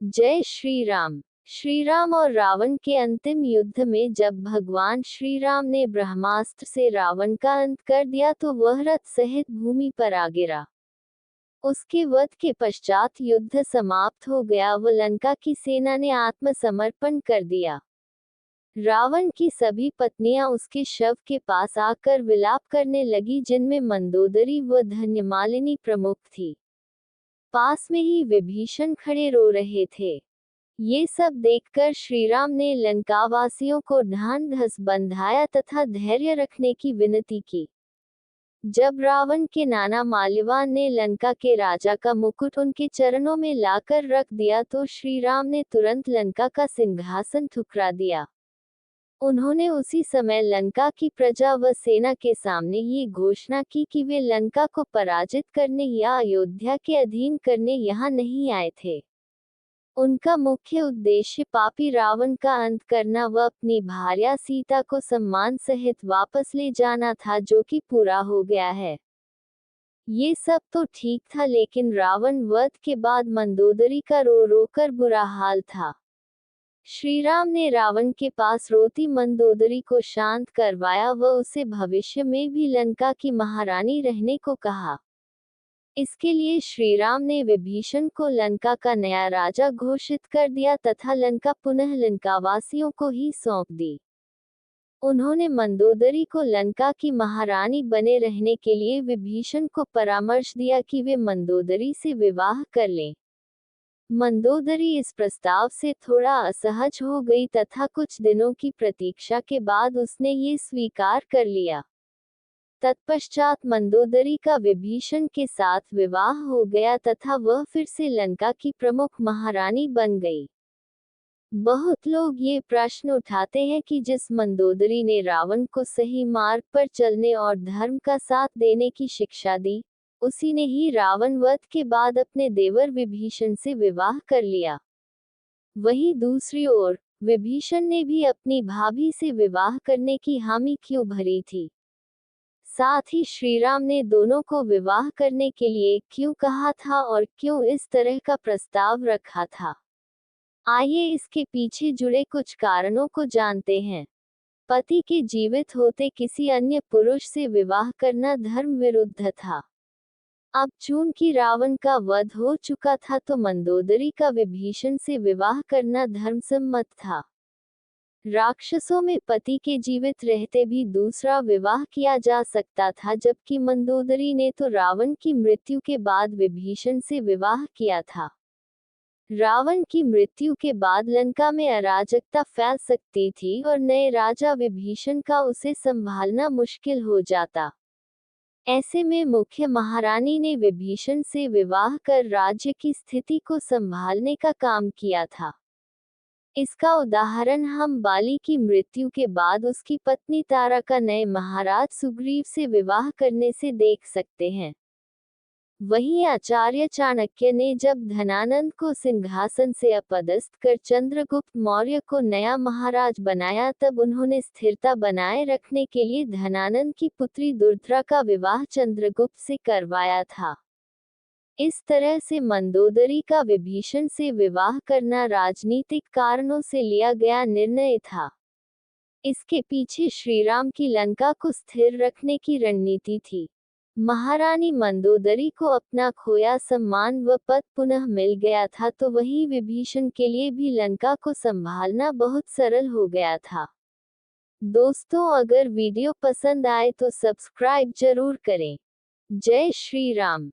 जय श्री राम। श्री राम और रावण के अंतिम युद्ध में जब भगवान श्री राम ने ब्रह्मास्त्र से रावण का अंत कर दिया तो वह रथ सहित भूमि पर आ गिरा। उसके वध के पश्चात युद्ध समाप्त हो गया व लंका की सेना ने आत्मसमर्पण कर दिया। रावण की सभी पत्नियां उसके शव के पास आकर विलाप करने लगी, जिनमें मंदोदरी व धन्यमालिनी प्रमुख थी। पास में ही विभीषण खड़े रो रहे थे। ये सब देखकर श्रीराम ने लंकावासियों को ढांढ ढस बंधाया तथा धैर्य रखने की विनती की। जब रावण के नाना माल्यवान ने लंका के राजा का मुकुट उनके चरणों में लाकर रख दिया तो श्रीराम ने तुरंत लंका का सिंहासन ठुकरा दिया। उन्होंने उसी समय लंका की प्रजा व सेना के सामने ये घोषणा की कि वे लंका को पराजित करने या अयोध्या के अधीन करने यहाँ नहीं आए थे। उनका मुख्य उद्देश्य पापी रावण का अंत करना व अपनी भार्या सीता को सम्मान सहित वापस ले जाना था, जो कि पूरा हो गया है। ये सब तो ठीक था, लेकिन रावण वध के बाद मंदोदरी का रो रो कर बुरा हाल था। श्रीराम ने रावण के पास रोती मंदोदरी को शांत करवाया व उसे भविष्य में भी लंका की महारानी रहने को कहा। इसके लिए श्रीराम ने विभीषण को लंका का नया राजा घोषित कर दिया तथा लंका पुनः लंकावासियों को ही सौंप दी। उन्होंने मंदोदरी को लंका की महारानी बने रहने के लिए विभीषण को परामर्श दिया कि वे मंदोदरी से विवाह कर लें। मंदोदरी इस प्रस्ताव से थोड़ा असहज हो गई तथा कुछ दिनों की प्रतीक्षा के बाद उसने ये स्वीकार कर लिया। तत्पश्चात मंदोदरी का विभीषण के साथ विवाह हो गया तथा वह फिर से लंका की प्रमुख महारानी बन गई। बहुत लोग ये प्रश्न उठाते हैं कि जिस मंदोदरी ने रावण को सही मार्ग पर चलने और धर्म का साथ देने की शिक्षा दी, उसी ने ही रावण वध के बाद अपने देवर विभीषण से विवाह कर लिया। वहीं दूसरी ओर विभीषण ने भी अपनी भाभी से विवाह करने की हामी क्यों भरी थी? साथ ही श्रीराम ने दोनों को विवाह करने के लिए क्यों कहा था और क्यों इस तरह का प्रस्ताव रखा था? आइए इसके पीछे जुड़े कुछ कारणों को जानते हैं। पति के जीवित होते किसी अन्य पुरुष से विवाह करना धर्म विरुद्ध था। अब चूंकि रावण का वध हो चुका था तो मंदोदरी का विभीषण से विवाह करना धर्मसम्मत था। राक्षसों में पति के जीवित रहते भी दूसरा विवाह किया जा सकता था, जबकि मंदोदरी ने तो रावण की मृत्यु के बाद विभीषण से विवाह किया था। रावण की मृत्यु के बाद लंका में अराजकता फैल सकती थी और नए राजा विभीषण का उसे संभालना मुश्किल हो जाता। ऐसे में मुख्य महारानी ने विभीषण से विवाह कर राज्य की स्थिति को संभालने का काम किया था। इसका उदाहरण हम बाली की मृत्यु के बाद उसकी पत्नी तारा का नए महाराज सुग्रीव से विवाह करने से देख सकते हैं। वहीं आचार्य चाणक्य ने जब धनानंद को सिंहासन से अपदस्थ कर चंद्रगुप्त मौर्य को नया महाराज बनाया, तब उन्होंने स्थिरता बनाए रखने के लिए धनानंद की पुत्री दुर्धरा का विवाह चंद्रगुप्त से करवाया था। इस तरह से मंदोदरी का विभीषण से विवाह करना राजनीतिक कारणों से लिया गया निर्णय था। इसके पीछे श्रीराम की लंका को स्थिर रखने की रणनीति थी। महारानी मंदोदरी को अपना खोया सम्मान व पद पुनः मिल गया था, तो वही विभीषण के लिए भी लंका को संभालना बहुत सरल हो गया था। दोस्तों, अगर वीडियो पसंद आए तो सब्सक्राइब जरूर करें। जय श्री राम।